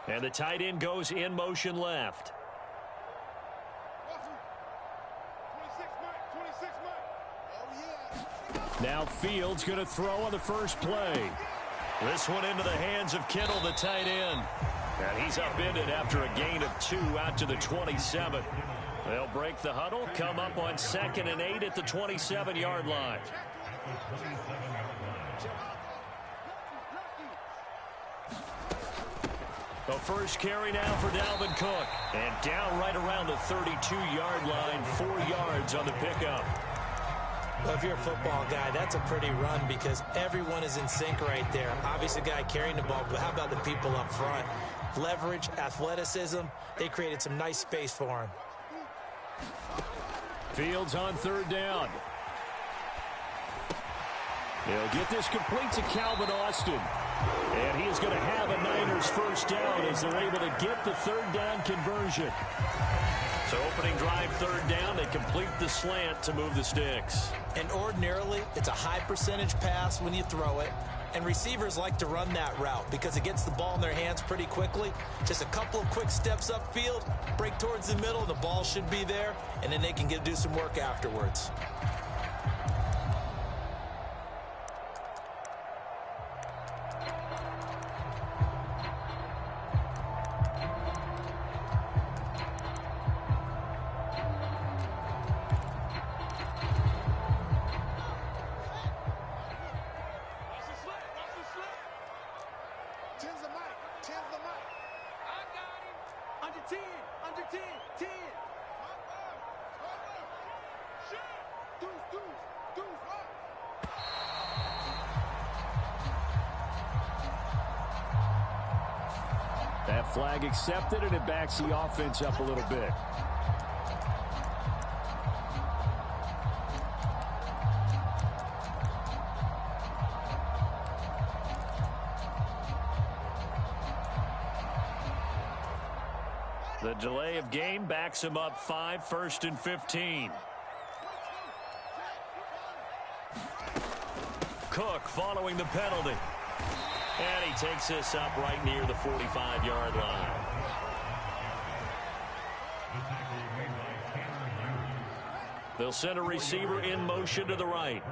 And the tight end goes in motion left. Now Fields going to throw on the first play. This one into the hands of Kittle, the tight end. And he's upended after a gain of 2 out to the 27. They'll break the huddle, come up on 2nd and 8 at the 27-yard line. The first carry now for Dalvin Cook. And down right around the 32-yard line, 4 yards on the pickup. Well, if you're a football guy, that's a pretty run because everyone is in sync right there. Obviously, the guy carrying the ball, but how about the people up front? Leverage, athleticism, they created some nice space for him. Fields on 3rd down. He'll get this complete to Calvin Austin. And he is going to have a Niners first down as they're able to get the 3rd down conversion. So opening drive 3rd down, they complete the slant to move the sticks. And ordinarily, it's a high percentage pass when you throw it. And receivers like to run that route because it gets the ball in their hands pretty quickly. Just a couple of quick steps upfield, break towards the middle, the ball should be there, and then they can do some work afterwards. That flag accepted, and it backs the offense up a little bit. The delay of game backs him up 5, 1st and 15. Cook following the penalty. And he takes this up right near the 45-yard line. They'll send a receiver in motion to the right.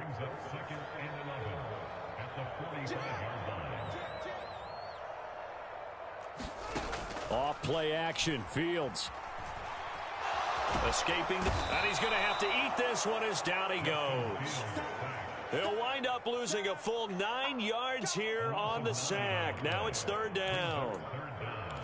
Off play action, Fields. Escaping, and he's going to have to eat this one as down he goes. He'll wind up losing a full 9 yards here on the sack. Now it's 3rd down.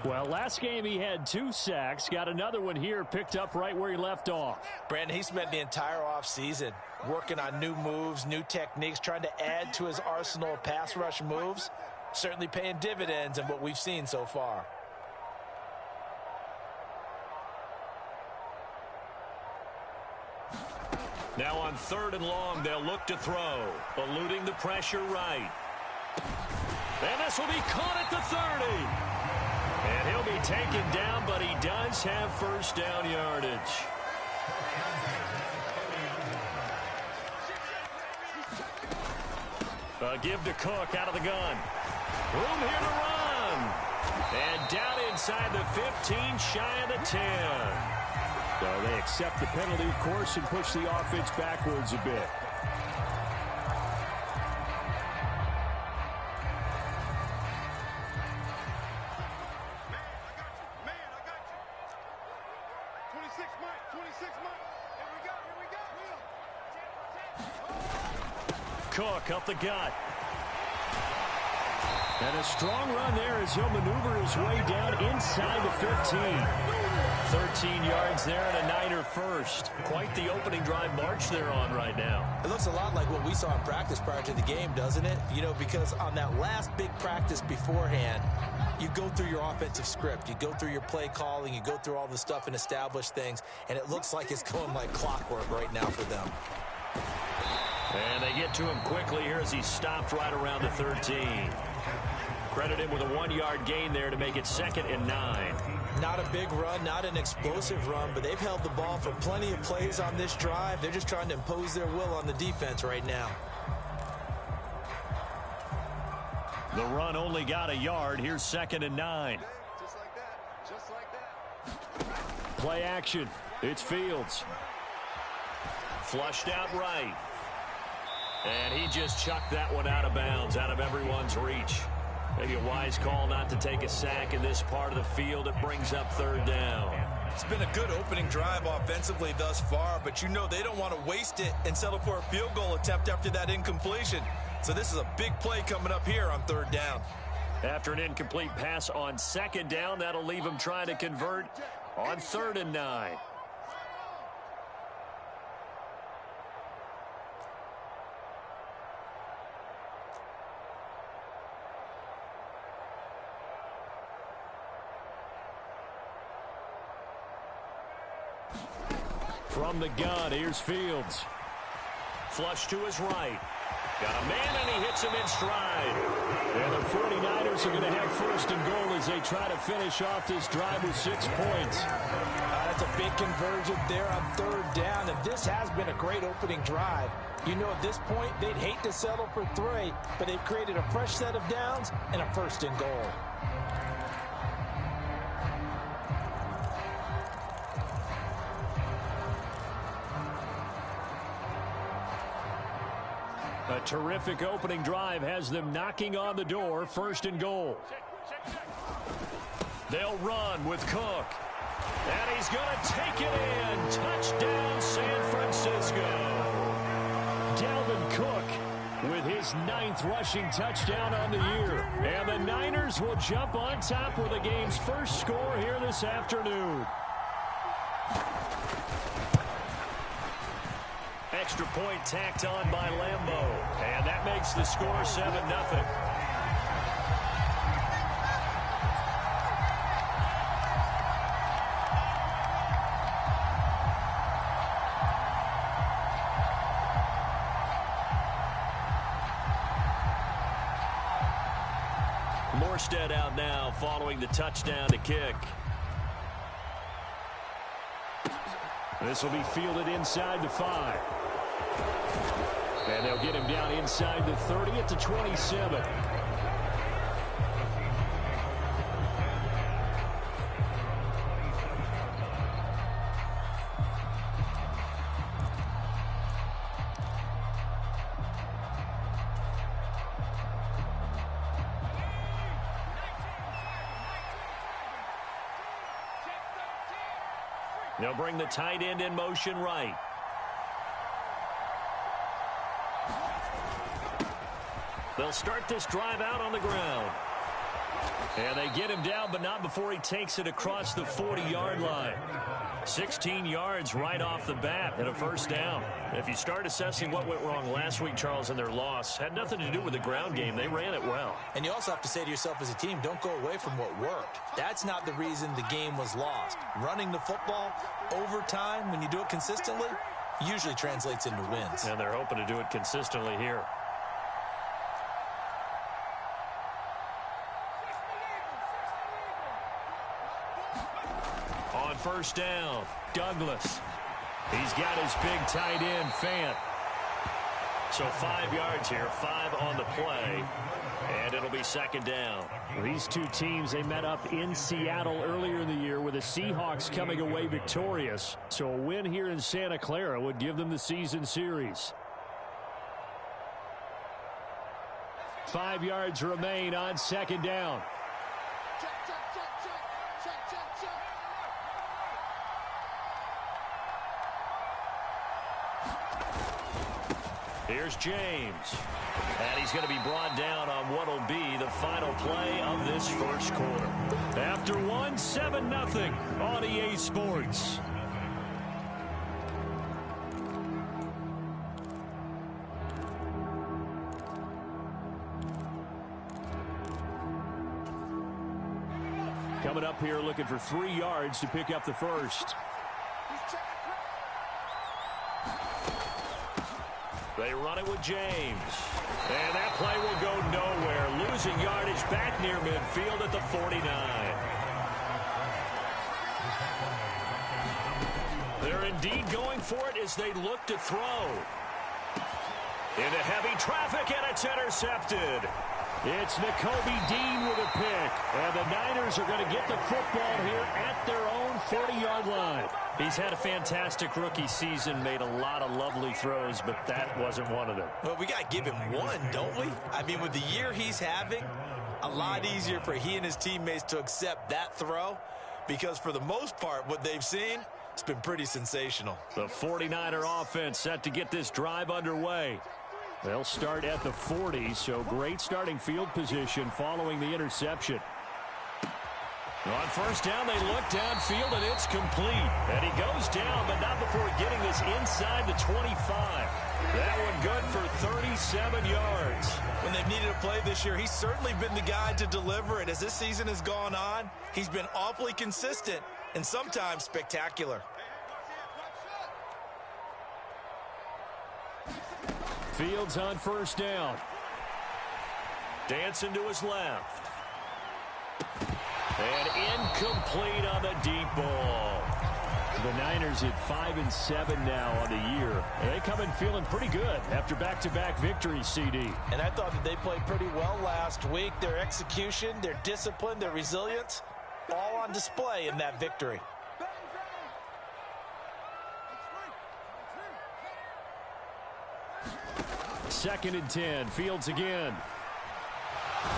Well, last game he had 2 sacks. Got another one here, picked up right where he left off. Brandon, he spent the entire offseason working on new moves, new techniques, trying to add to his arsenal of pass rush moves. Certainly paying dividends in what we've seen so far. Now on 3rd and long, they'll look to throw. Eluding the pressure right. And this will be caught at the 30. And he'll be taken down, but he does have first down yardage. A give to Cook out of the gun. Room here to run. And down inside the 15, shy of the 10. So they accept the penalty, of course, and push the offense backwards a bit. Cook up the gut. And a strong run there as he'll maneuver his way down inside the 15. 13 yards there and a Niner first. Quite the opening drive march they're on right now. It looks a lot like what we saw in practice prior to the game, doesn't it? You know, because on that last big practice beforehand, you go through your offensive script. You go through your play calling. You go through all the stuff and establish things. And it looks like it's going like clockwork right now for them. And they get to him quickly here as he stopped right around the 13. Credit him with a 1-yard gain there to make it 2nd and 9. Not a big run, not an explosive run, but they've held the ball for plenty of plays on this drive. They're just trying to impose their will on the defense right now. The run only got a yard. Here's 2nd and 9. Just like that. Just like that. Play action. It's Fields. Flushed out right. And he just chucked that one out of bounds, out of everyone's reach. Maybe a wise call not to take a sack in this part of the field. It brings up 3rd down. It's been a good opening drive offensively thus far, but you know they don't want to waste it and settle for a field goal attempt after that incompletion. So this is a big play coming up here on 3rd down. After an incomplete pass on 2nd down, that'll leave him trying to convert on 3rd and 9. From the gun, here's Fields. Flush to his right. Got a man, and he hits him in stride. And the 49ers are going to have 1st and goal as they try to finish off this drive with 6 points. That's a big conversion there on 3rd down, and this has been a great opening drive. You know, at this point, they'd hate to settle for 3, but they've created a fresh set of downs and a 1st and goal. A terrific opening drive has them knocking on the door. 1st and goal. They'll run with Cook. And he's going to take it in. Touchdown, San Francisco. Dalvin Cook with his 9th rushing touchdown on the year. And the Niners will jump on top with the game's first score here this afternoon. Extra point tacked on by Lambeau. And that makes the score 7-0. Morstead out now following the touchdown to kick. This will be fielded inside the 5. And they'll get him down inside the 30 at the 27. They'll bring the tight end in motion right. They'll start this drive out on the ground. And they get him down, but not before he takes it across the 40-yard line. 16 yards right off the bat and a 1st down. If you start assessing what went wrong last week, Charles, in their loss, had nothing to do with the ground game. They ran it well. And you also have to say to yourself as a team, don't go away from what worked. That's not the reason the game was lost. Running the football over time, when you do it consistently, usually translates into wins. And they're hoping to do it consistently here. On 1st down, Douglas. He's got his big tight end, Fant. So 5 yards here, 5 on the play, and it'll be 2nd down. These two teams, they met up in Seattle earlier in the year with the Seahawks coming away victorious. So a win here in Santa Clara would give them the season series. 5 yards remain on 2nd down. Here's James. And he's going to be brought down on what will be the final play of this first quarter. After one, 7-0 on EA Sports. Coming up here looking for 3 yards to pick up the first. They run it with James. And that play will go nowhere. Losing yardage back near midfield at the 49. They're indeed going for it as they look to throw. Into heavy traffic, and it's intercepted. It's Nakobe Dean with a pick. And the Niners are going to get the football here at their own 40-yard line. He's had a fantastic rookie season, made a lot of lovely throws, but that wasn't one of them. Well, we got to give him one, don't we? I mean, with the year he's having, a lot easier for he and his teammates to accept that throw because for the most part, what they've seen, it's been pretty sensational. The 49er offense set to get this drive underway. They'll start at the 40, so great starting field position following the interception. On first down, they look downfield, and it's complete. And he goes down, but not before getting this inside the 25. That one good for 37 yards. When they've needed a play this year, he's certainly been the guy to deliver it. As this season has gone on, he's been awfully consistent and sometimes spectacular. Fields on first down. Dancing to his left. And incomplete on the deep ball. The Niners at 5-7 now on the year. They come in feeling pretty good after back-to-back victories, CD. And I thought that they played pretty well last week. Their execution, their discipline, their resilience, all on display in that victory. Second and 10. Fields again.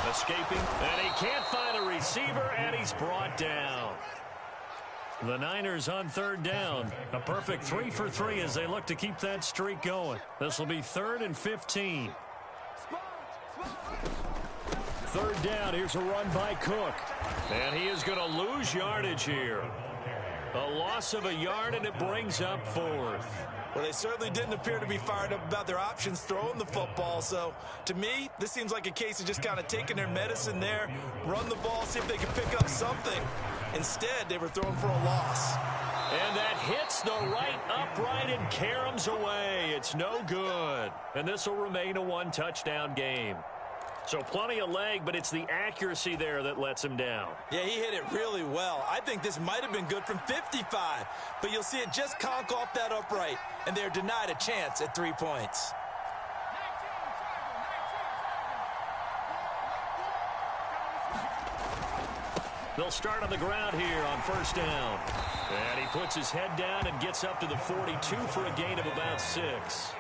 Escaping, and he can't find a receiver, and he's brought down. The Niners on third down. A perfect 3 for 3 as they look to keep that streak going. This will be 3rd and 15. Third down, here's a run by Cook. And he is going to lose yardage here. A loss of a yard, and it brings up 4th. Well, they certainly didn't appear to be fired up about their options throwing the football. So, to me, this seems like a case of just kind of taking their medicine there, run the ball, see if they can pick up something. Instead, they were throwing for a loss. And that hits the right upright and caroms away. It's no good. And this will remain a one-touchdown game. So plenty of leg, but it's the accuracy there that lets him down. Yeah, he hit it really well. I think this might have been good from 55, but you'll see it just conk off that upright, and they're denied a chance at 3 points. They'll start on the ground here on first down. And he puts his head down and gets up to the 42 for a gain of about 6.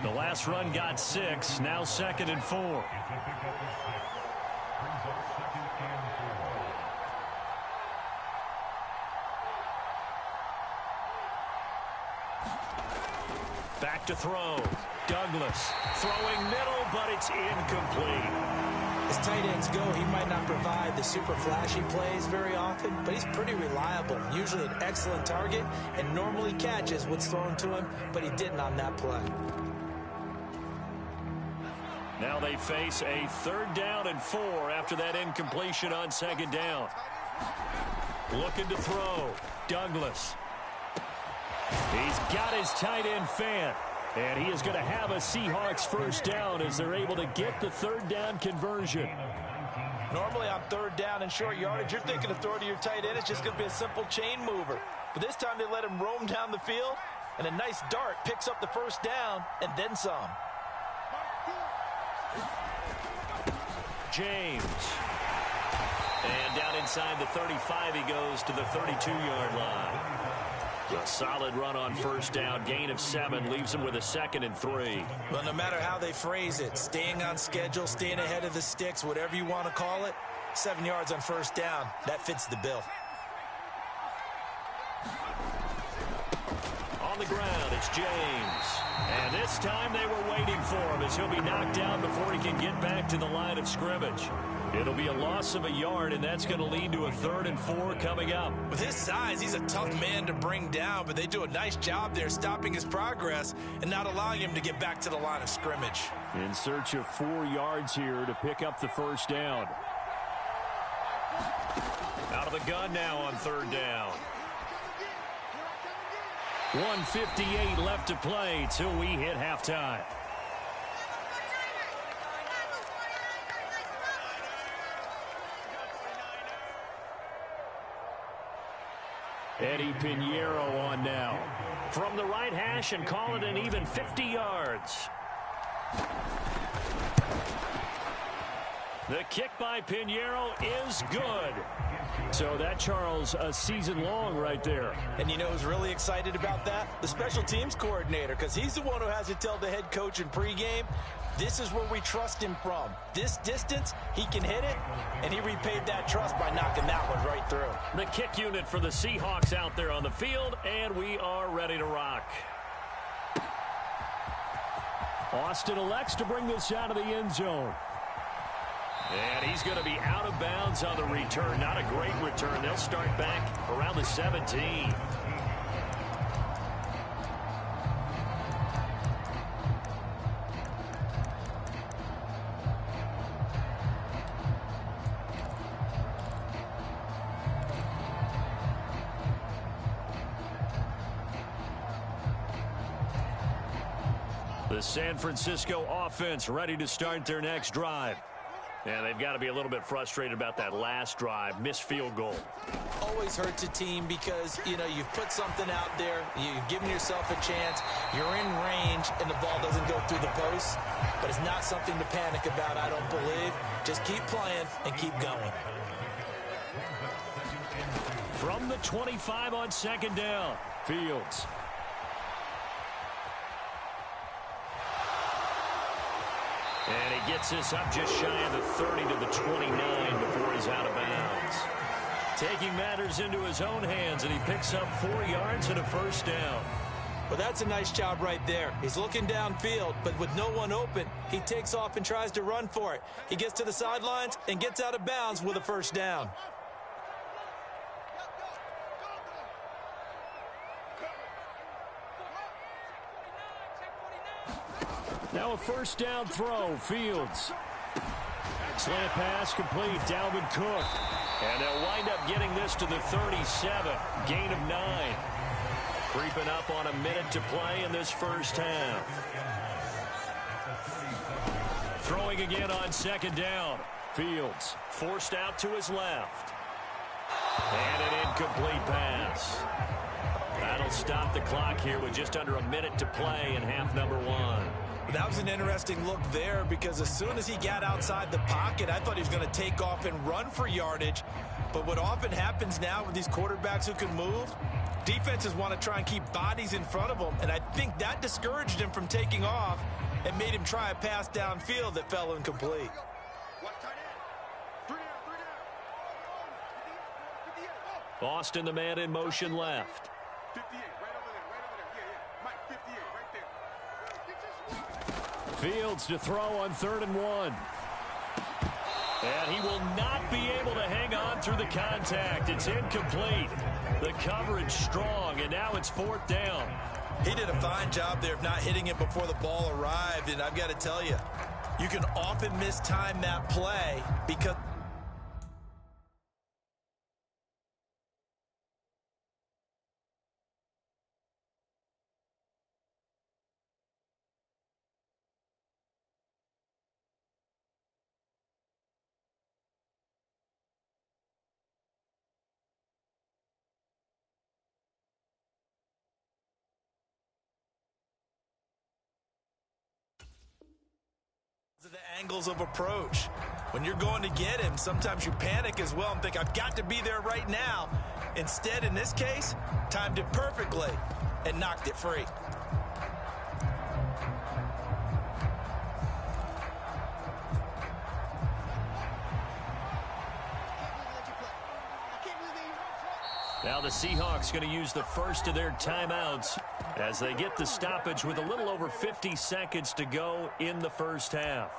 The last run got 6, now 2nd and 4. Back to throw. Douglas throwing middle, but it's incomplete. As tight ends go, he might not provide the super flashy plays very often, but he's pretty reliable, usually an excellent target, and normally catches what's thrown to him, but he didn't on that play. Now they face a 3rd down and 4 after that incompletion on 2nd down. Looking to throw. Douglas. He's got his tight end fan. And he is going to have a Seahawks first down as they're able to get the 3rd down conversion. Normally on 3rd down and short yardage, you're thinking of throwing to your tight end. It's just going to be a simple chain mover. But this time they let him roam down the field, and a nice dart picks up the first down and then some. James. And down inside the 35, he goes to the 32-yard line. A solid run on first down, gain of 7, leaves him with a 2nd and 3. Well, no matter how they phrase it, staying on schedule, staying ahead of the sticks, whatever you want to call it, 7 yards on first down, that fits the bill. On the ground, it's James. And this time they were waiting for him as he'll be knocked down before he can get back to the line of scrimmage. It'll be a loss of a yard, and that's going to lead to a 3rd and 4 coming up. With his size, he's a tough man to bring down, but they do a nice job there stopping his progress and not allowing him to get back to the line of scrimmage. In search of 4 yards here to pick up the first down. Out of the gun now on 3rd down. 1:58 left to play till we hit halftime. Eddie Pinheiro on now. From the right hash and call it an even 50 yards. The kick by Pinheiro is good. So that, Charles, a season long right there. And you know who's really excited about that? The special teams coordinator, because he's the one who has to tell the head coach in pregame, this is where we trust him from. This distance, he can hit it, and he repaid that trust by knocking that one right through. The kick unit for the Seahawks out there on the field, and we are ready to rock. Austin elects to bring this out of the end zone. And he's going to be out of bounds on the return. Not a great return. They'll start back around the 17. The San Francisco offense ready to start their next drive. And they've got to be a little bit frustrated about that last drive, missed field goal. Always hurts a team because, you know, you've put something out there, you've given yourself a chance, you're in range, and the ball doesn't go through the post. But it's not something to panic about, I don't believe. Just keep playing and keep going. From the 25 on second down, Fields. And he gets this up just shy of the 30 to the 29 before he's out of bounds. Taking matters into his own hands, and he picks up 4 yards and a first down. Well, that's a nice job right there. He's looking downfield, but with no one open, he takes off and tries to run for it. He gets to the sidelines and gets out of bounds with a first down. Now a first down throw, Fields. Slant pass complete, Dalvin Cook. And they'll wind up getting this to the 37, gain of 9. Creeping up on a minute to play in this first half. Throwing again on second down, Fields forced out to his left. And an incomplete pass. That'll stop the clock here with just under a minute to play in half number 1. That was an interesting look there because as soon as he got outside the pocket, I thought he was going to take off and run for yardage. But what often happens now with these quarterbacks who can move, defenses want to try and keep bodies in front of them. And I think that discouraged him from taking off and made him try a pass downfield that fell incomplete. Austin, the man in motion left. 58, right over there, right over there. Yeah, Mike, 58, right there. Fields to throw on 3rd and 1. And he will not be able to hang on through the contact. It's incomplete. The coverage strong, and now it's 4th down. He did a fine job there of not hitting it before the ball arrived, and I've got to tell you, you can often mistime that play because of the angles of approach. When you're going to get him, sometimes you panic as well and think, I've got to be there right now. Instead, in this case, timed it perfectly and knocked it free. Now the Seahawks going to use the first of their timeouts as they get the stoppage with a little over 50 seconds to go in the first half.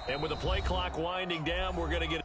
And with the play clock winding down, we're going to get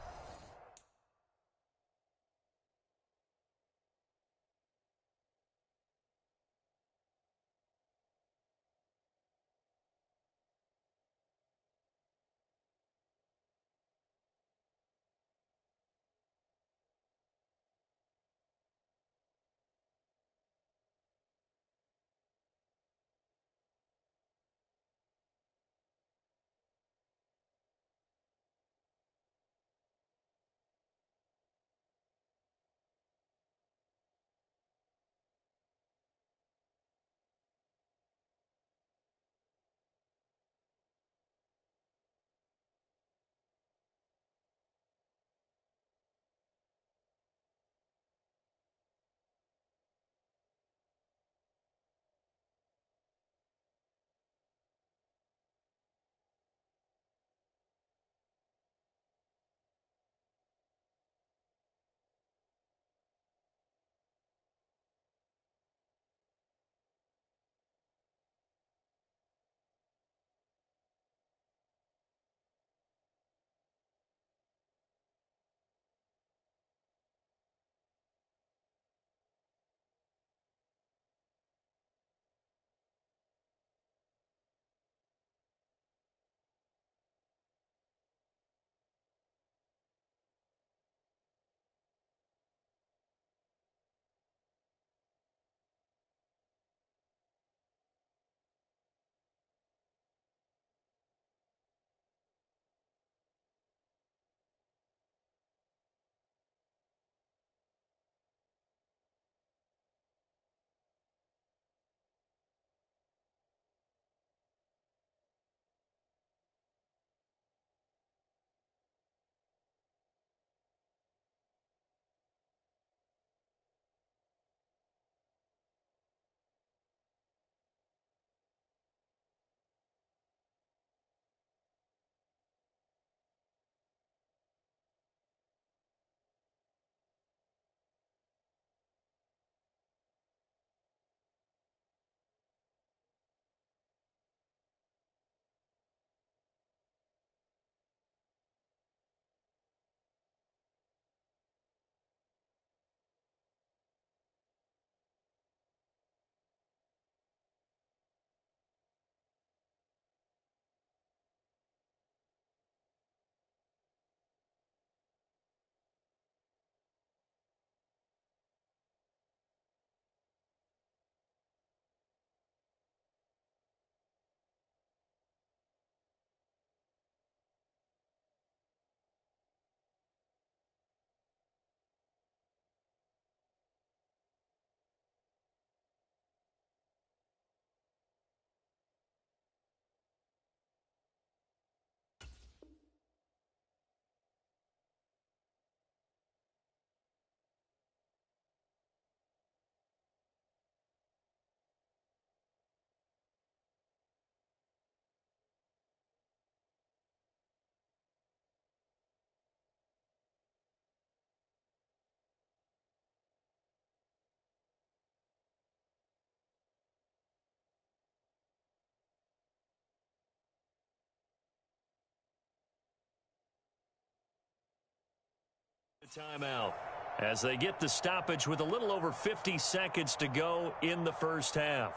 timeout as they get the stoppage with a little over 50 seconds to go in the first half.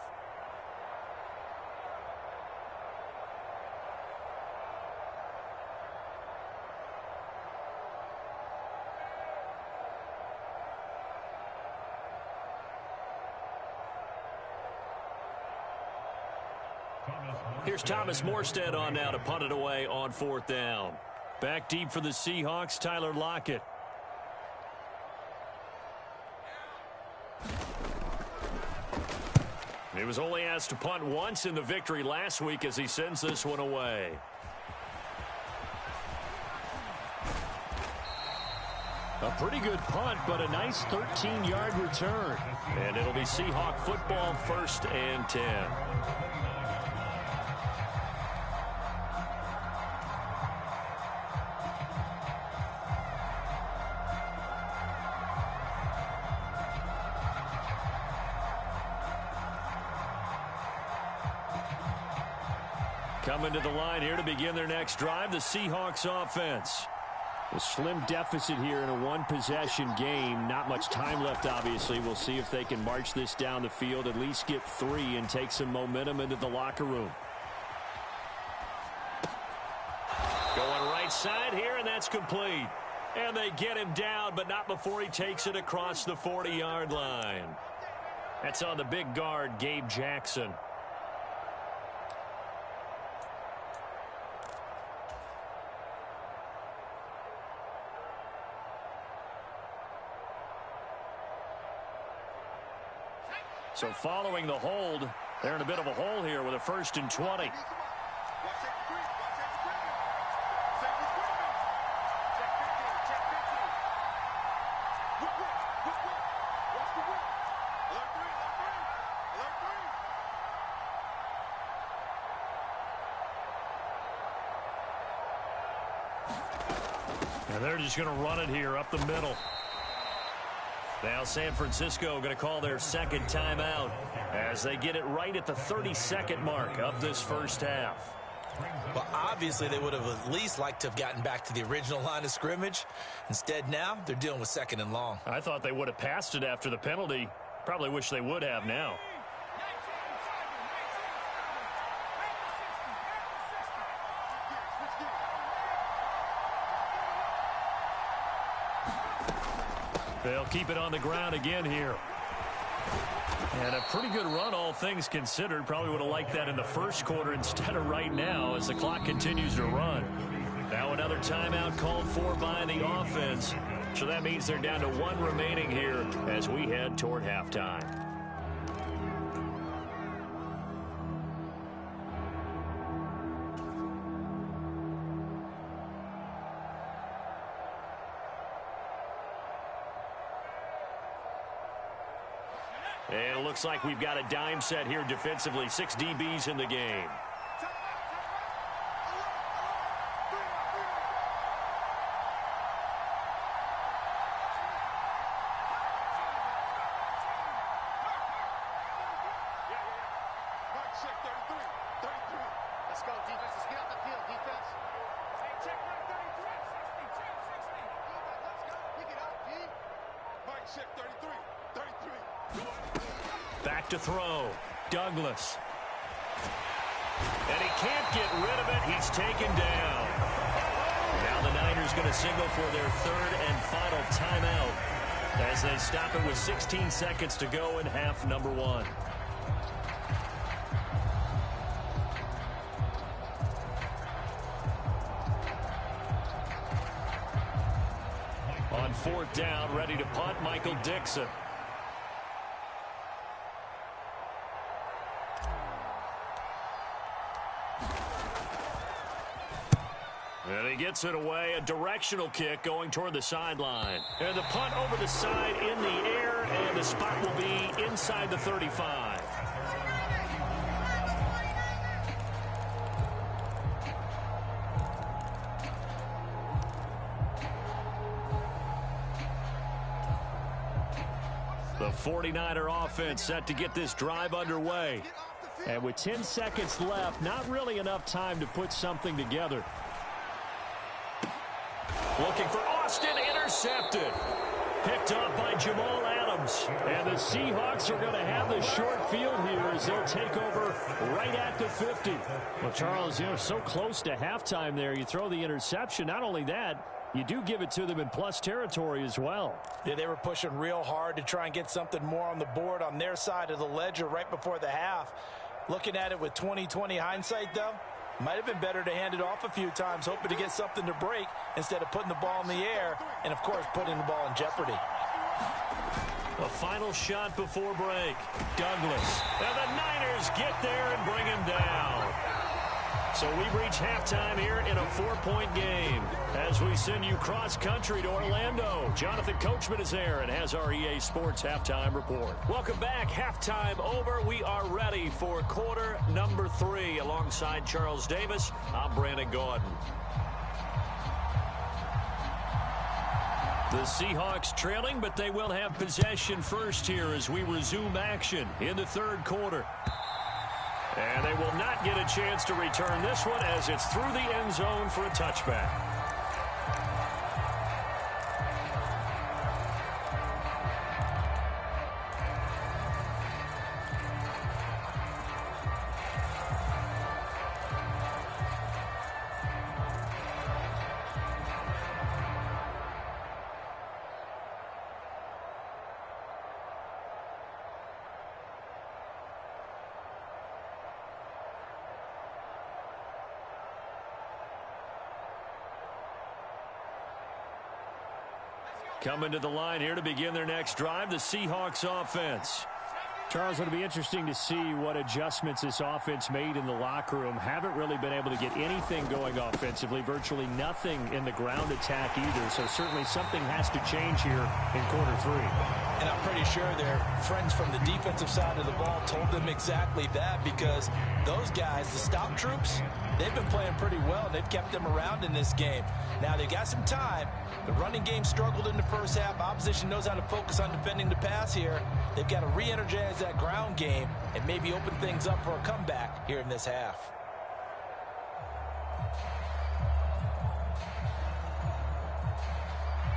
Here's Thomas Morstead on now to punt it away on fourth down. Back deep for the Seahawks, Tyler Lockett. He was only asked to punt once in the victory last week as he sends this one away. A pretty good punt, but a nice 13-yard return. And it'll be Seahawk football, 1st and 10. Coming to the line here to begin their next drive, the Seahawks offense. A slim deficit here in a one-possession game. Not much time left, obviously. We'll see if they can march this down the field, at least get 3, and take some momentum into the locker room. Going right side here, and that's complete. And they get him down, but not before he takes it across the 40-yard line. That's on the big guard, Gabe Jackson. So following the hold, they're in a bit of a hole here with a 1st and 20. And they're just going to run it here up the middle. Now San Francisco going to call their second timeout as they get it right at the 32nd mark of this first half. Well, obviously they would have at least liked to have gotten back to the original line of scrimmage. Instead now they're dealing with 2nd and long. I thought they would have passed it after the penalty. Probably wish they would have now. They'll keep it on the ground again here. And a pretty good run, all things considered. Probably would have liked that in the first quarter instead of right now as the clock continues to run. Now another timeout called for by the offense. So that means they're down to 1 remaining here as we head toward halftime. And it looks like we've got a dime set here defensively. 6 DBs in the game. Let's go, defense. Let's get out the field, defense. Hey, check right 33. 60. Let's go. Pick it up, D. Mike, check 33. 33. Back to throw. Douglas. And he can't get rid of it. He's taken down. Now the Niners going to signal for their 3rd and final timeout as they stop it with 16 seconds to go in half number 1. On 4th down, ready to punt, Michael Dixon. And he gets it away, a directional kick going toward the sideline. And the punt over the side in the air, and the spot will be inside the 35. The 49er offense set to get this drive underway. And with 10 seconds left, not really enough time to put something together. Looking for Austin, intercepted. Picked up by Jamal Adams. And the Seahawks are going to have the short field here as they'll take over right at the 50. Well, Charles, so close to halftime there. You throw the interception. Not only that, you do give it to them in plus territory as well. Yeah, they were pushing real hard to try and get something more on the board on their side of the ledger right before the half. Looking at it with 20/20 hindsight, though, might have been better to hand it off a few times, hoping to get something to break instead of putting the ball in the air and, of course, putting the ball in jeopardy. A final shot before break. Douglas. And the Niners get there and bring him down. So we've reached halftime here in a 4-point game as we send you cross-country to Orlando. Jonathan Coachman is there and has our EA Sports Halftime Report. Welcome back. Halftime over. We are ready for quarter number 3. Alongside Charles Davis, I'm Brandon Gordon. The Seahawks trailing, but they will have possession first here as we resume action in the third quarter. And they will not get a chance to return this one as it's through the end zone for a touchback. Coming to the line here to begin their next drive, the Seahawks offense. Charles, it'll be interesting to see what adjustments this offense made in the locker room. Haven't really been able to get anything going offensively, virtually nothing in the ground attack either. So certainly something has to change here in quarter three. And I'm pretty sure their friends from the defensive side of the ball told them exactly that, because those guys, the stop troops, they've been playing pretty well. They've kept them around in this game. Now, they got some time. The running game struggled in the first half. Opposition knows how to focus on defending the pass here. They've got to re-energize that ground game and maybe open things up for a comeback here in this half.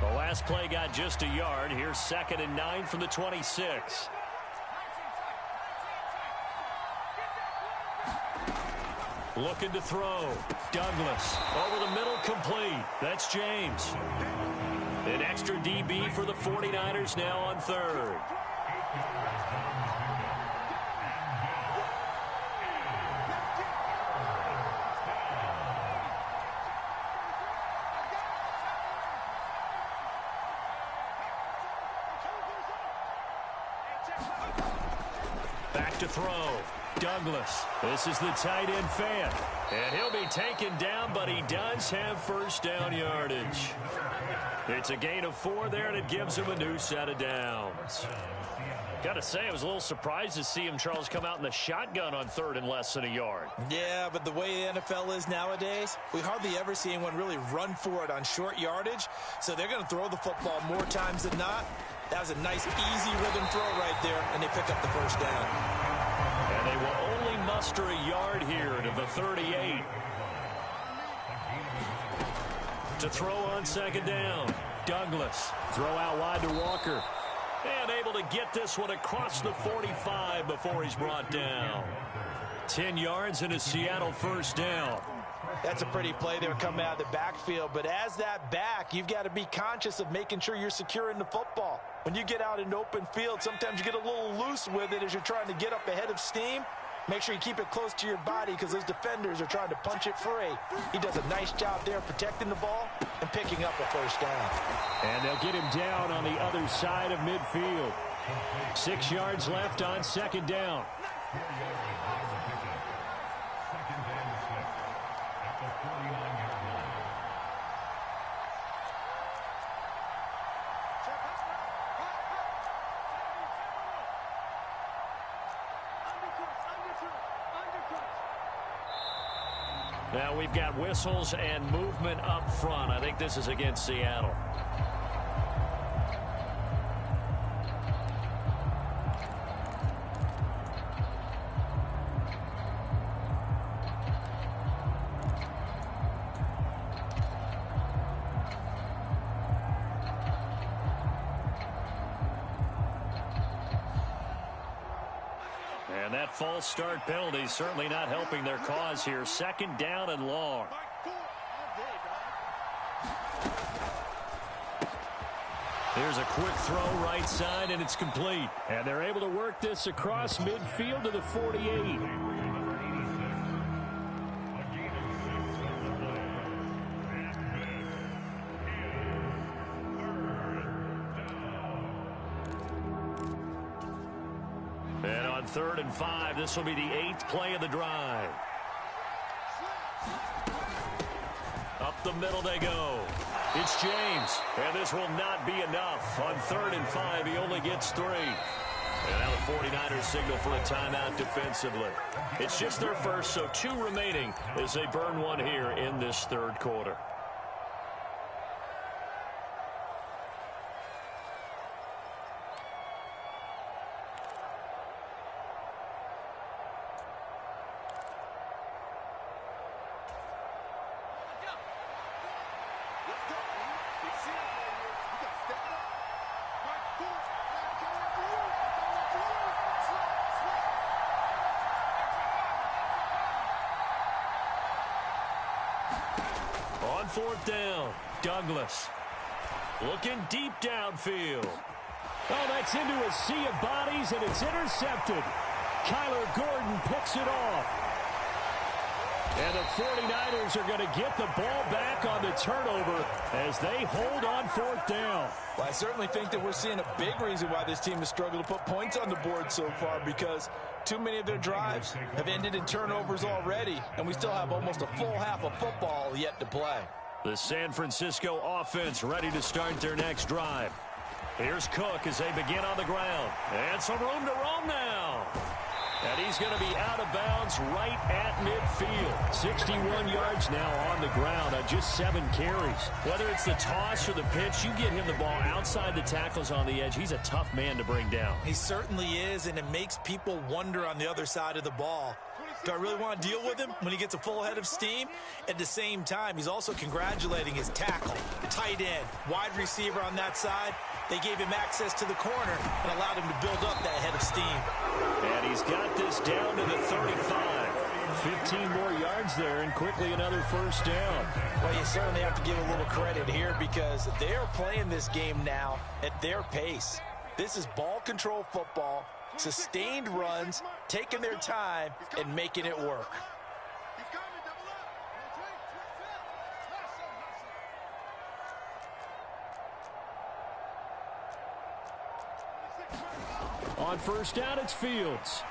The last play got just a yard. Here's 2nd and 9 from the 26. Looking to throw. Douglas over the middle, complete. That's James. An extra DB for the 49ers now on 3rd. Back to throw. Douglas. This is the tight end fan. And he'll be taken down, but he does have first down yardage. It's a gain of 4 there, and it gives him a new set of downs. Got to say, I was a little surprised to see him, Charles, come out in the shotgun on 3rd and less than a yard. Yeah, but the way the NFL is nowadays, we hardly ever see anyone really run for it on short yardage. So they're going to throw the football more times than not. That was a nice, easy rhythm throw right there, and they pick up the first down. And they will only muster a yard here to the 38. To throw on 2nd down. Douglas. Throw out wide to Walker. And able to get this one across the 45 before he's brought down. 10 yards and a Seattle first down. That's a pretty play there coming out of the backfield. But as that back, you've got to be conscious of making sure you're securing the football. When you get out in open field, sometimes you get a little loose with it as you're trying to get up ahead of steam. Make sure you keep it close to your body because those defenders are trying to punch it free. He does a nice job there protecting the ball and picking up a first down. And they'll get him down on the other side of midfield. 6 yards left on 2nd down. Now we've got whistles and movement up front. I think this is against Seattle. And that false start penalty certainly not helping their cause here. 2nd down and long. Here's a quick throw right side, and it's complete. And they're able to work this across midfield to the 48. And on 3rd and 5, this will be the 8th play of the drive. Up the middle they go. It's James. And this will not be enough. On 3rd and 5, he only gets 3. And now the 49ers signal for a timeout defensively. It's just their first, so 2 remaining as they burn one here in this 3rd quarter. on 4th down. Douglas looking deep downfield. Oh, that's into a sea of bodies, and it's intercepted. Kyler Gordon picks it off. And the 49ers are going to get the ball back on the turnover as they hold on 4th down. Well, I certainly think that we're seeing a big reason why this team has struggled to put points on the board so far, because too many of their drives have ended in turnovers already, and we still have almost a full half of football yet to play. The San Francisco offense ready to start their next drive. Here's Cook as they begin on the ground. And some room to roam now. And he's going to be out of bounds right at midfield. 61 yards now on the ground on just 7 carries. Whether it's the toss or the pitch, you get him the ball outside the tackles on the edge. He's a tough man to bring down. He certainly is, and it makes people wonder on the other side of the ball. Do I really want to deal with him when he gets a full head of steam? At the same time, he's also congratulating his tackle, tight end, wide receiver on that side. They gave him access to the corner and allowed him to build up that head of steam. And he's got this down to the 35. 15 more yards there, and quickly another first down. Well, you certainly have to give a little credit here because they're playing this game now at their pace. This is ball control football, sustained runs, taking their time, and making it work. On first down, it's Fields.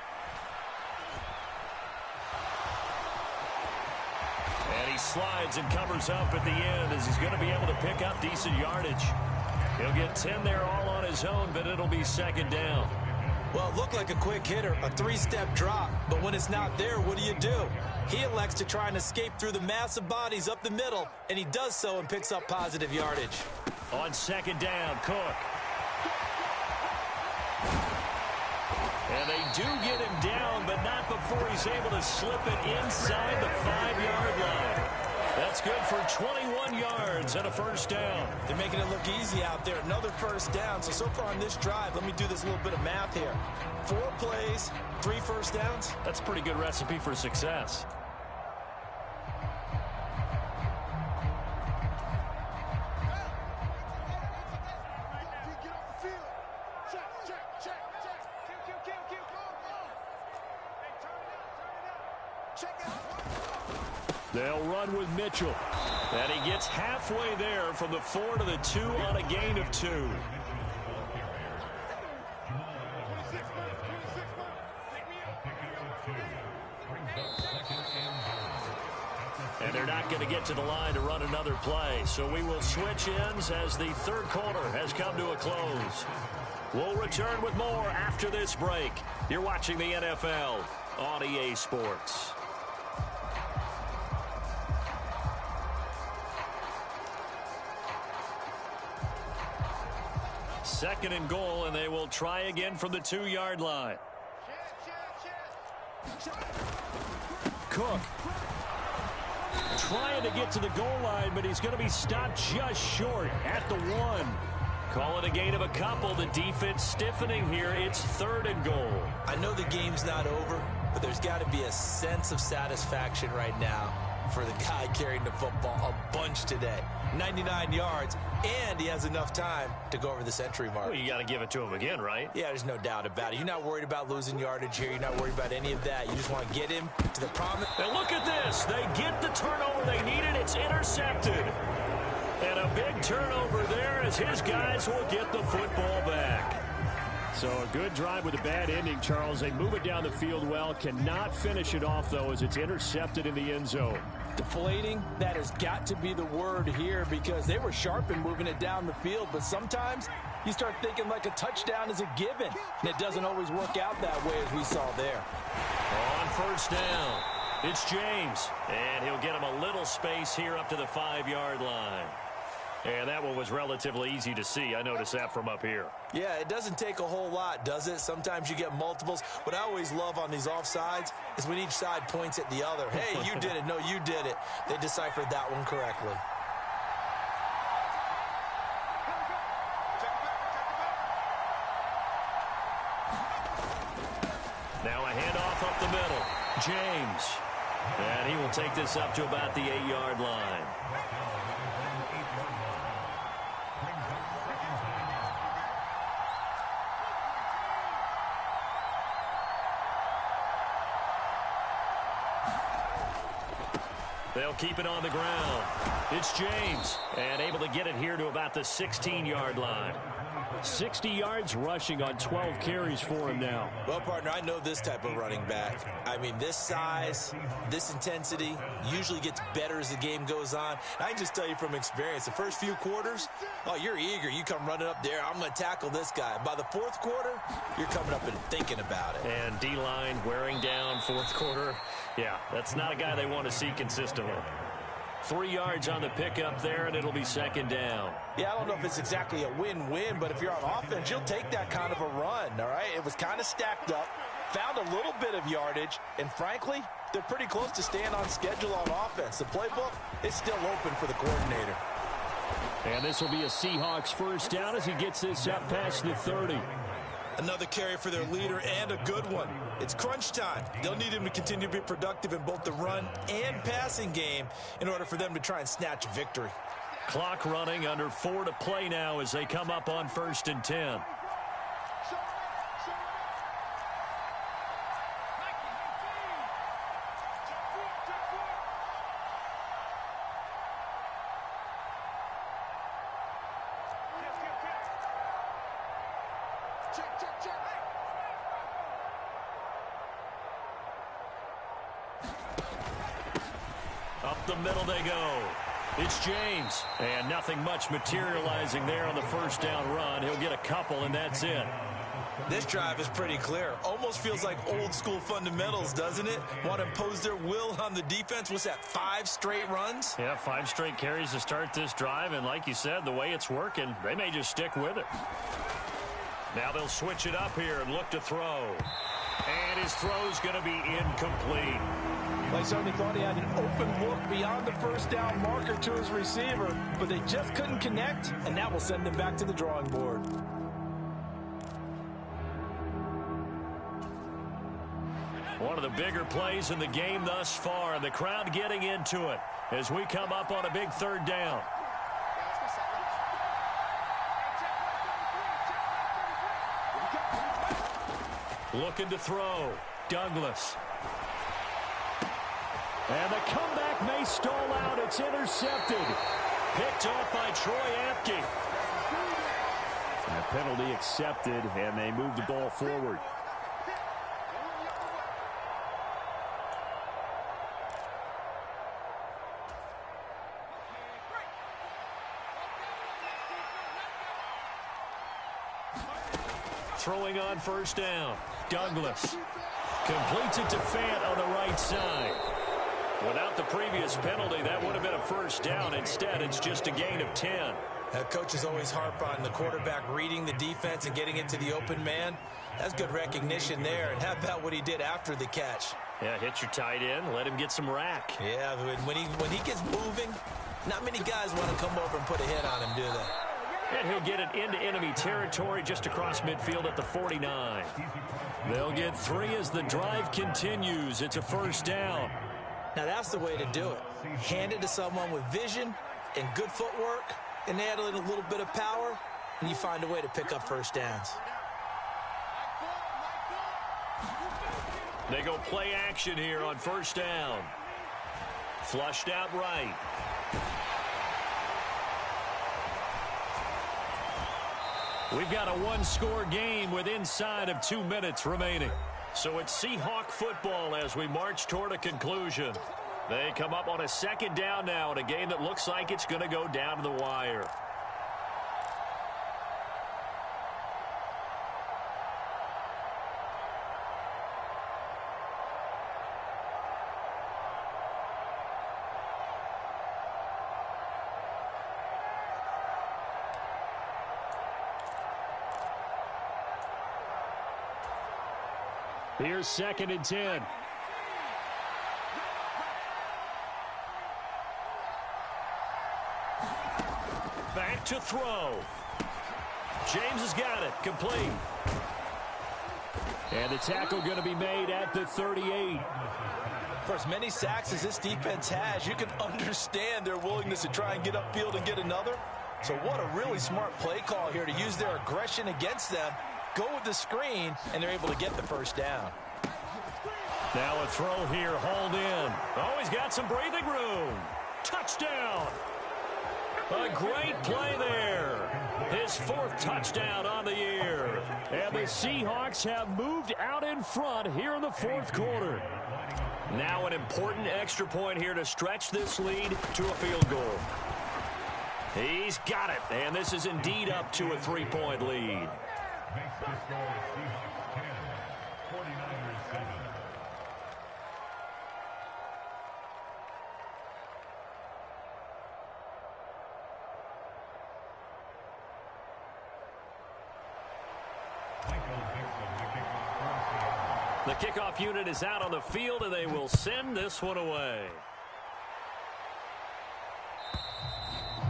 And he slides and covers up at the end as he's going to be able to pick up decent yardage. He'll get 10 there all on his own, but it'll be 2nd down. Well, it looked like a quick hitter, a 3-step drop, but when it's not there, what do? He elects to try and escape through the massive bodies up the middle, and he does so and picks up positive yardage. On 2nd down, Cook. And they do get him down, but not before he's able to slip it inside the 5-yard line. That's good for 21 yards and a first down. They're making it look easy out there. Another first down. So far on this drive, let me do this little bit of math here. 4 plays, 3 first downs. That's a pretty good recipe for success. They'll run with Mitchell. And he gets halfway there from the 4 to the 2 on a gain of 2. And they're not going to get to the line to run another play. So we will switch ends as the 3rd quarter has come to a close. We'll return with more after this break. You're watching the NFL on EA Sports. 2nd and goal, and they will try again from the 2-yard line. Cook trying to get to the goal line, but he's going to be stopped just short at the 1. Call it a gain of a couple. The defense stiffening here. It's 3rd and goal. I know the game's not over, but there's got to be a sense of satisfaction right now for the guy carrying the football a bunch today. 99 yards, and he has enough time to go over the century mark. Well, you got to give it to him again, right? Yeah, there's no doubt about it. You're not worried about losing yardage here. You're not worried about any of that. You just want to get him to the promise. And look at this. They get the turnover they needed. It's intercepted. And a big turnover there as his guys will get the football back. So a good drive with a bad ending, Charles. They move it down the field well. Cannot finish it off, though, as it's intercepted in the end zone. Deflating, that has got to be the word here because they were sharp in moving it down the field, but sometimes you start thinking like a touchdown is a given, and it doesn't always work out that way as we saw there. On first down, it's James, and he'll get him a little space here up to the 5-yard line. And that one was relatively easy to see. I noticed that from up here. Yeah, it doesn't take a whole lot, does it? Sometimes you get multiples. What I always love on these offsides is when each side points at the other. Hey, you did it. No, you did it. They deciphered that one correctly. Now a handoff up the middle. James. And he will take this up to about the 8-yard line. They'll keep it on the ground. It's James, and able to get it here to about the 16-yard line. 60 yards rushing on 12 carries for him now. Well, partner, I know this type of running back. I mean, this size, this intensity usually gets better as the game goes on. And I can just tell you from experience, the first few quarters, oh, you're eager. You come running up there, I'm going to tackle this guy. By the fourth quarter, you're coming up and thinking about it. And D-line wearing down fourth quarter. Yeah, that's not a guy they want to see consistently. 3 yards on the pickup there, and it'll be second down. Yeah, I don't know if it's exactly a win-win, but if you're on offense, you'll take that kind of a run, all right? It was kind of stacked up, found a little bit of yardage, and frankly, they're pretty close to staying on schedule on offense. The playbook is still open for the coordinator. And this will be a Seahawks first down as he gets this up past the 30. Another carry for their leader, and a good one. It's crunch time. They'll need him to continue to be productive in both the run and passing game in order for them to try and snatch a victory. Clock running, under 4 to play now as they come up on 1st and 10. Up the middle they go. It's James. And nothing much materializing there on the first down run. He'll get a couple, and that's it. This drive is pretty clear. Almost feels like old school fundamentals, doesn't it? Want to impose their will on the defense. What's that, 5 straight runs? Yeah, 5 straight carries to start this drive. And like you said, the way it's working, they may just stick with it. Now they'll switch it up here and look to throw. And his throw's going to be incomplete. They certainly thought he had an open look beyond the first down marker to his receiver, but they just couldn't connect, and that will send him back to the drawing board. One of the bigger plays in the game thus far, and the crowd getting into it as we come up on a big 3rd down. Looking to throw. Douglas. And the comeback may stall out. It's intercepted. Picked off by Troy Apke. And a penalty accepted, and they move the ball forward. Throwing on 1st down. Douglas completes it to Fant on the right side. Without the previous penalty, that would have been a 1st down. Instead, it's just a gain of 10. Coaches always harp on the quarterback reading the defense and getting into the open man. That's good recognition there. And how about what he did after the catch? Yeah, hit your tight end, let him get some rack. Yeah, when he gets moving, not many guys want to come over and put a hit on him, do they? And he'll get it into enemy territory just across midfield at the 49. They'll get 3 as the drive continues. It's a 1st down. Now that's the way to do it. Hand it to someone with vision and good footwork, and add in a little bit of power, and you find a way to pick up 1st downs. They go play action here on 1st down. Flushed out right. We've got a 1-score game with inside of 2 minutes remaining. So it's Seahawk football as we march toward a conclusion. They come up on a 2nd down now in a game that looks like it's going to go down to the wire. Here's 2nd and 10. Back to throw. James has got it. Complete. And the tackle going to be made at the 38. For as many sacks as this defense has, you can understand their willingness to try and get upfield and get another. So what a really smart play call here to use their aggression against them, go with the screen, and they're able to get the first down. Now a throw here, hauled in. Oh, he's got some breathing room. Touchdown. A great play there. His fourth touchdown on the year. And the Seahawks have moved out in front here in the fourth quarter. Now an important extra point here to stretch this lead to a field goal. He's got it, and this is indeed up to a 3-point lead. The kickoff unit is out on the field, and they will send this one away.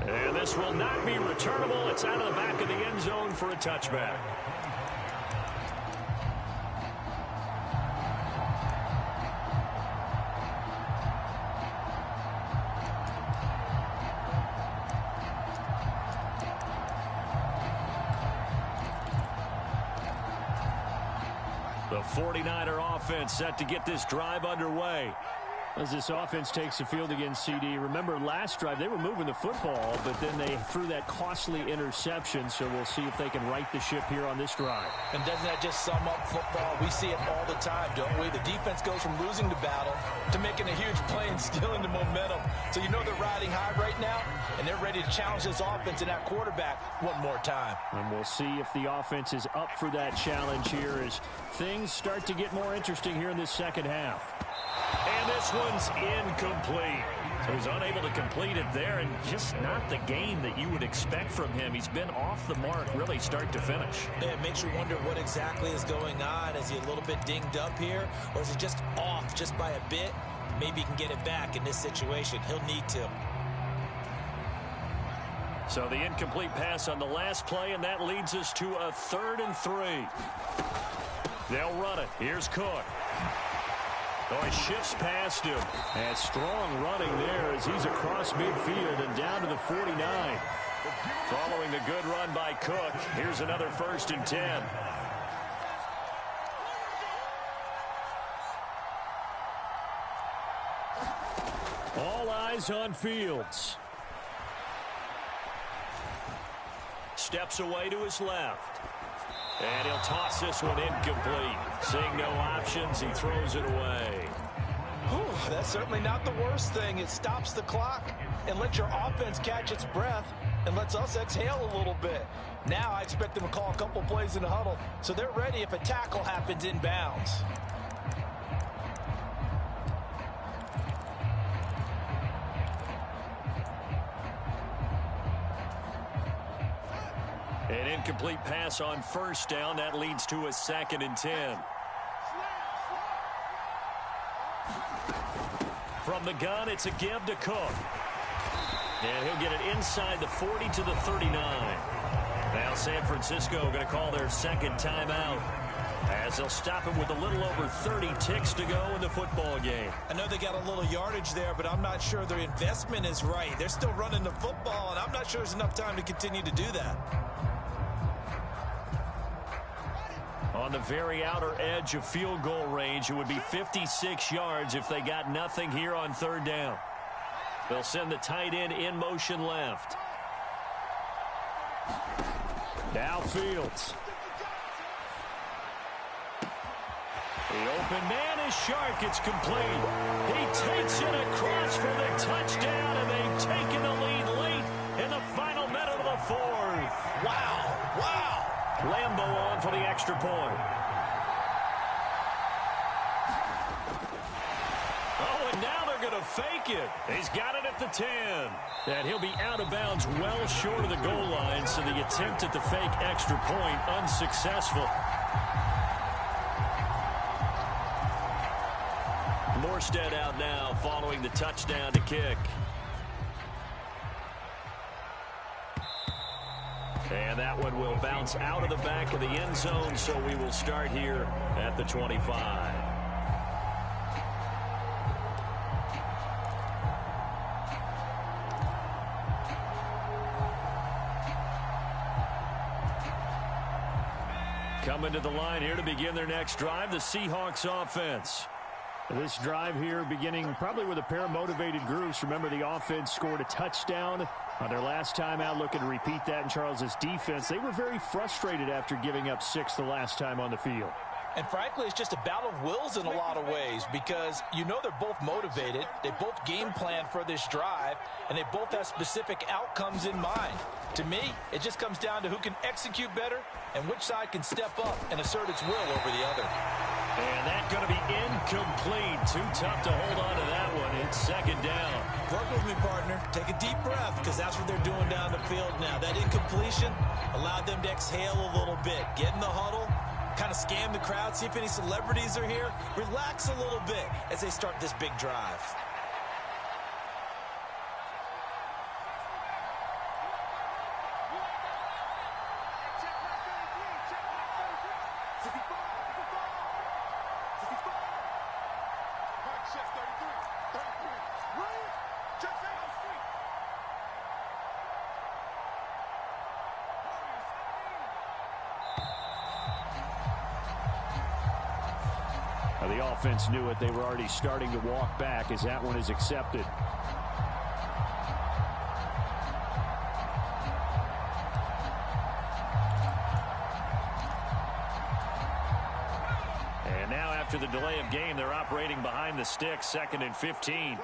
And this will not be returnable. It's out of the back of the end zone for a touchback. The 49er offense set to get this drive underway. As this offense takes the field against CD, remember last drive they were moving the football, but then they threw that costly interception, so we'll see if they can right the ship here on this drive. And doesn't that just sum up football? We see it all the time, don't we? The defense goes from losing the battle to making a huge play and stealing the momentum. So you know they're riding high right now, and they're ready to challenge this offense and that quarterback one more time. And we'll see if the offense is up for that challenge here as things start to get more interesting here in this second half. And this one's incomplete. So he's unable to complete it there, and just not the game that you would expect from him. He's been off the mark really start to finish. Yeah, it makes you wonder what exactly is going on. Is he a little bit dinged up here, or is he just off just by a bit? Maybe he can get it back in this situation. He'll need to. So the incomplete pass on the last play, and that leads us to a 3rd and 3. They'll run it. Here's Cook. Oh, he shifts past him. And strong running there as he's across midfield and down to the 49. Following the good run by Cook, here's another 1st and 10. All eyes on Fields. Steps away to his left. And he'll toss this one incomplete. Seeing no options, he throws it away. Whew, that's certainly not the worst thing. It stops the clock and lets your offense catch its breath and lets us exhale a little bit. Now I expect them to call a couple plays in the huddle so they're ready if a tackle happens inbounds. An incomplete pass on 1st down. That leads to a 2nd and 10. From the gun, it's a give to Cook. And he'll get it inside the 40 to the 39. Now San Francisco going to call their 2nd timeout, as they'll stop him with a little over 30 ticks to go in the football game. I know they got a little yardage there, but I'm not sure their investment is right. They're still running the football, and I'm not sure there's enough time to continue to do that. On the very outer edge of field goal range, it would be 56 yards if they got nothing here on 3rd down. They'll send the tight end in motion left. Now Fields. The open man is sharp. It's complete. He takes it across for the touchdown, and they've taken the lead late in the final minute of the 4th. Wow, wow. Lambo on for the extra point. Oh, and now they're going to fake it. He's got it at the 10. And he'll be out of bounds well short of the goal line, so the attempt at the fake extra point unsuccessful. Morstead out now following the touchdown to kick. And that one will bounce out of the back of the end zone, so we will start here at the 25. Coming to the line here to begin their next drive, the Seahawks offense. This drive here beginning probably with a pair of motivated groups. Remember, the offense scored a touchdown on their last time out, looking to repeat that in Charles' defense. They were very frustrated after giving up 6 the last time on the field. And frankly, it's just a battle of wills in a lot of ways because you know they're both motivated. They both game plan for this drive, and they both have specific outcomes in mind. To me, it just comes down to who can execute better and which side can step up and assert its will over the other. And that's going to be incomplete. Too tough to hold on to that one. It's second down. Work with me, partner. Take a deep breath because that's what they're doing down the field now. That incompletion allowed them to exhale a little bit. Get in the huddle, kind of scan the crowd, see if any celebrities are here. Relax a little bit as they start this big drive. The offense knew it. They were already starting to walk back as that one is accepted. And now after the delay of game, they're operating behind the sticks, 2nd and 15.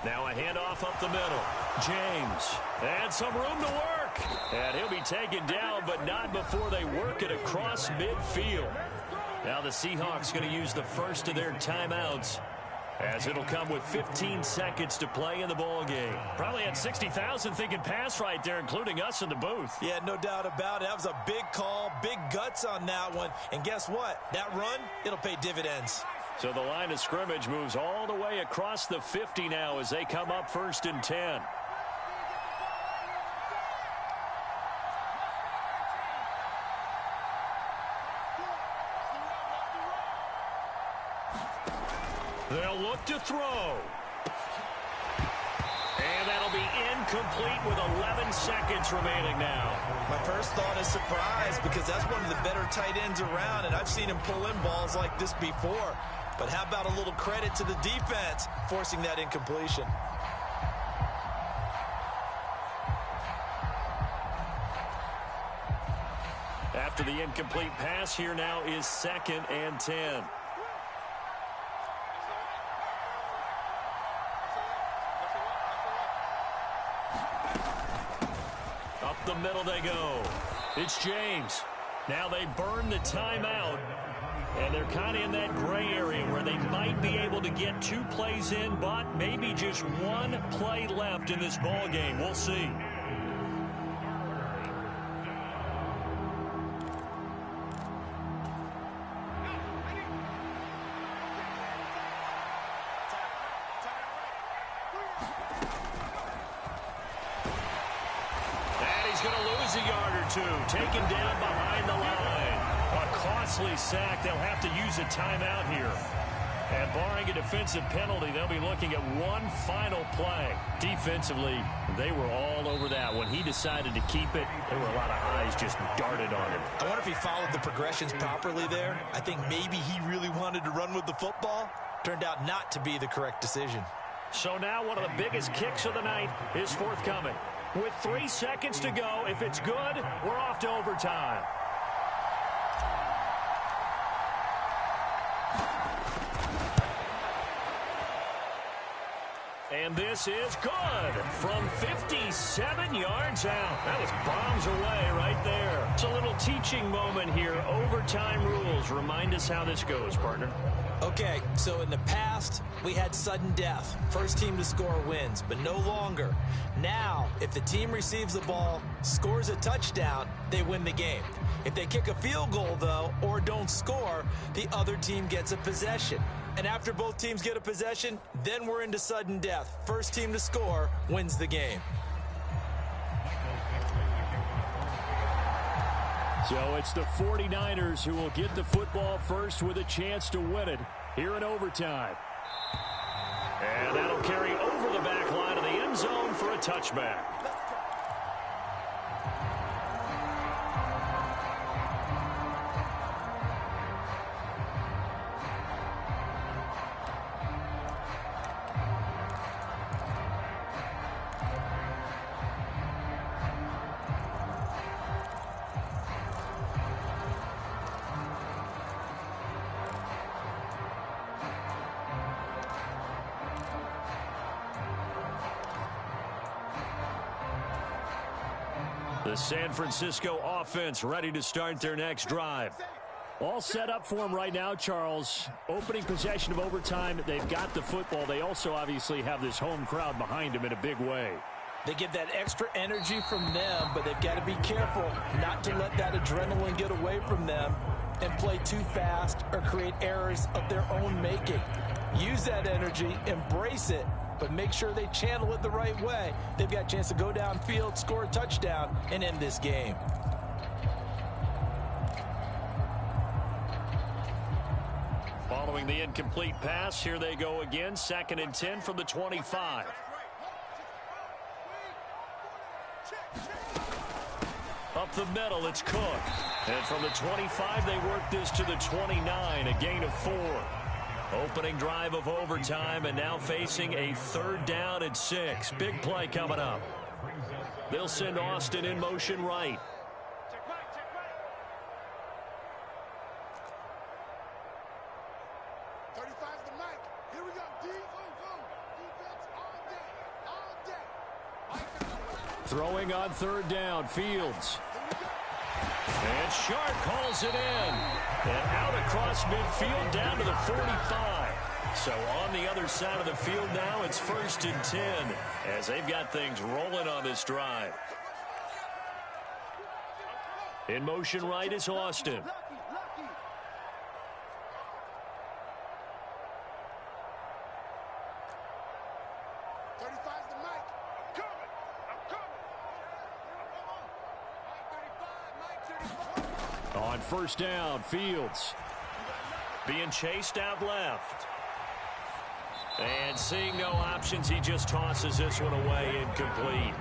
Now a handoff up the middle. James. And some room to work. And he'll be taken down, but not before they work it across midfield. Now the Seahawks going to use the first of their timeouts, as it'll come with 15 seconds to play in the ball game. Probably had 60,000 thinking pass right there, including us in the booth. Yeah, no doubt about it. That was a big call, big guts on that one. And guess what? That run, it'll pay dividends. So the line of scrimmage moves all the way across the 50 now as they come up 1st and 10. They'll look to throw. And that'll be incomplete with 11 seconds remaining now. My first thought is surprise because that's one of the better tight ends around, and I've seen him pull in balls like this before. But how about a little credit to the defense forcing that incompletion? After the incomplete pass, here now is 2nd and 10. Up the middle they go. It's James. Now they burn the timeout, and they're kind of in that gray area where they might be able to get 2 plays in, but maybe just 1 play left in this ball game. We'll see. Taken down behind the line. A costly sack. They'll have to use a timeout here. And barring a defensive penalty, they'll be looking at 1 final play. Defensively, they were all over that. When he decided to keep it, there were a lot of eyes just darted on him. I wonder if he followed the progressions properly there. I think maybe he really wanted to run with the football. Turned out not to be the correct decision. So now one of the biggest kicks of the night is forthcoming. With 3 seconds to go, if it's good, we're off to overtime. And this is good from 57 yards out. That was bombs away right there. It's a little teaching moment here. Overtime rules. Remind us how this goes, partner. Okay, so in the past, we had sudden death. First team to score wins, but no longer. Now, if the team receives the ball, scores a touchdown, they win the game. If they kick a field goal, though, or don't score, the other team gets a possession. And after both teams get a possession, then we're into sudden death. First team to score wins the game. So it's the 49ers who will get the football first with a chance to win it here in overtime. And that'll carry over the back line of the end zone for a touchback. The San Francisco offense ready to start their next drive. All set up for them right now, Charles. Opening possession of overtime. They've got the football. They also obviously have this home crowd behind them in a big way. They get that extra energy from them, but they've got to be careful not to let that adrenaline get away from them and play too fast or create errors of their own making. Use that energy, embrace it, but make sure they channel it the right way. They've got a chance to go downfield, score a touchdown, and end this game. Following the incomplete pass, here they go again. 2nd and 10 from the 25. Up the middle, it's Cook. And from the 25, they work this to the 29, a gain of 4. Opening drive of overtime, and now facing a 3rd down and 6. Big play coming up. They'll send Austin in motion right. Check right. 35's the mic. Here we go. Defense all day. Throwing on 3rd down, Fields. And Sharp calls it in. And out across midfield down to the 45. So on the other side of the field now, it's 1st and 10 as they've got things rolling on this drive. In motion right is Austin. On 1st down, Fields being chased out left. And seeing no options, he just tosses this one away, incomplete.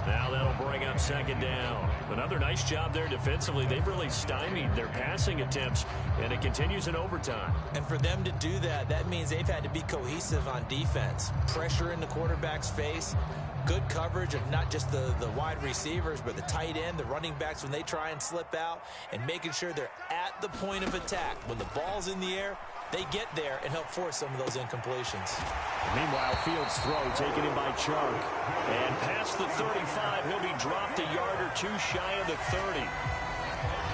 Now that'll bring up 2nd down. Another nice job there defensively. They've really stymied their passing attempts, and it continues in overtime. And for them to do that, that means they've had to be cohesive on defense. Pressure in the quarterback's face. Good coverage of not just the wide receivers, but the tight end, the running backs when they try and slip out, and making sure they're at the point of attack. When the ball's in the air, they get there and help force some of those incompletions. Meanwhile, Fields' throw taken in by Chark. And past the 35, he'll be dropped a yard or 2 shy of the 30.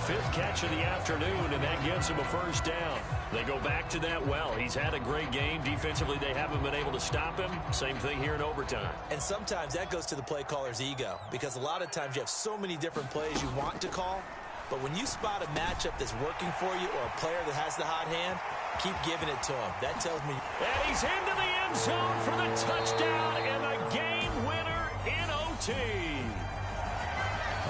5th catch of the afternoon, and that gets him a 1st down. They go back to that well. He's had a great game. Defensively, they haven't been able to stop him. Same thing here in overtime. And sometimes that goes to the play caller's ego, because a lot of times you have so many different plays you want to call, but when you spot a matchup that's working for you or a player that has the hot hand, keep giving it to him. That tells me. And he's into the end zone for the touchdown and the game winner in OT.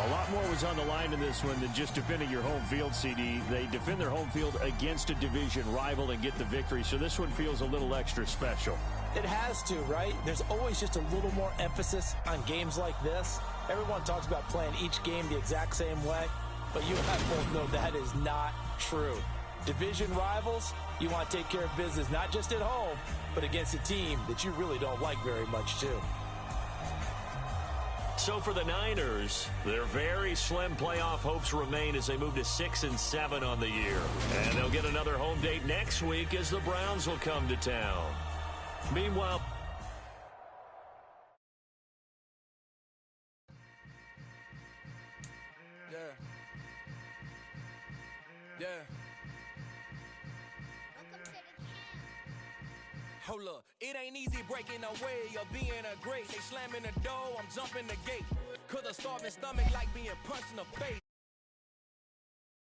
A lot more was on the line in this one than just defending your home field, CD. They defend their home field against a division rival and get the victory, so this one feels a little extra special. It has to, right? There's always just a little more emphasis on games like this. Everyone talks about playing each game the exact same way, but you and I both know that is not true. Division rivals, you want to take care of business not just at home, but against a team that you really don't like very much, too. So for the Niners, their very slim playoff hopes remain as they move to 6 and 7 on the year. And they'll get another home date next week as the Browns will come to town. Meanwhile, Hold up, it ain't easy breaking away or being a great. They slamming the door, I'm jumping the gate. Cause a starving stomach like being punched in the face.